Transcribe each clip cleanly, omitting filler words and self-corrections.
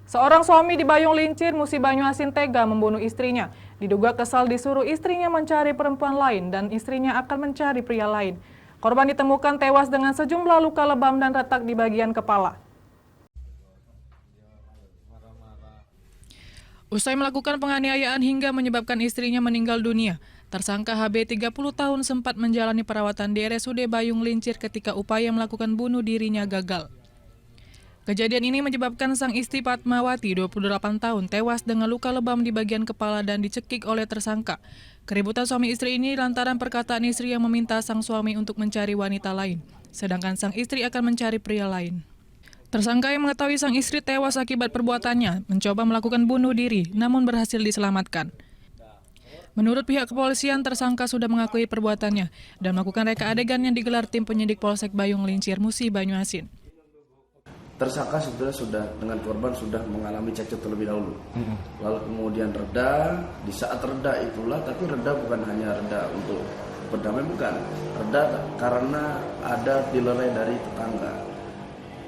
Seorang suami di Bayung Lincir, Musi Banyuasin tega membunuh istrinya. Diduga kesal disuruh istrinya mencari perempuan lain dan istrinya akan mencari pria lain. Korban ditemukan tewas dengan sejumlah luka lebam dan retak di bagian kepala. Usai melakukan penganiayaan hingga menyebabkan istrinya meninggal dunia, tersangka HB 30 tahun sempat menjalani perawatan di RSUD Bayung Lincir ketika upaya melakukan bunuh dirinya gagal. Kejadian ini menyebabkan sang istri Fatmawati, 28 tahun, tewas dengan luka lebam di bagian kepala dan dicekik oleh tersangka. Keributan suami istri ini lantaran perkataan istri yang meminta sang suami untuk mencari wanita lain, sedangkan sang istri akan mencari pria lain. Tersangka yang mengetahui sang istri tewas akibat perbuatannya mencoba melakukan bunuh diri, namun berhasil diselamatkan. Menurut pihak kepolisian, tersangka sudah mengakui perbuatannya dan melakukan reka adegan yang digelar tim penyidik Polsek Bayung Lincir, Musi Banyuasin. Tersangka sudah dengan korban sudah mengalami cekcok terlebih dahulu. Lalu kemudian reda, di saat reda itulah, tapi reda bukan hanya reda untuk berdamai, bukan. Reda karena ada dilerai dari tetangga.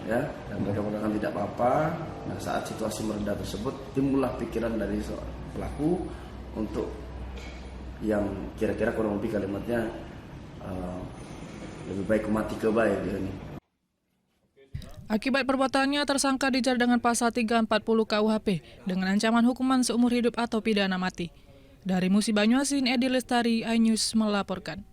Ya, dan mereka mengatakan tidak apa-apa. Nah, saat situasi mereda tersebut, timbullah pikiran dari pelaku untuk yang kira-kira kurang lebih kalimatnya lebih baik mati ke baik gitu nih. Akibat perbuatannya, tersangka dijerat dengan pasal 340 KUHP dengan ancaman hukuman seumur hidup atau pidana mati. Dari Musi Banyuasin, Edi Lestari, iNews melaporkan.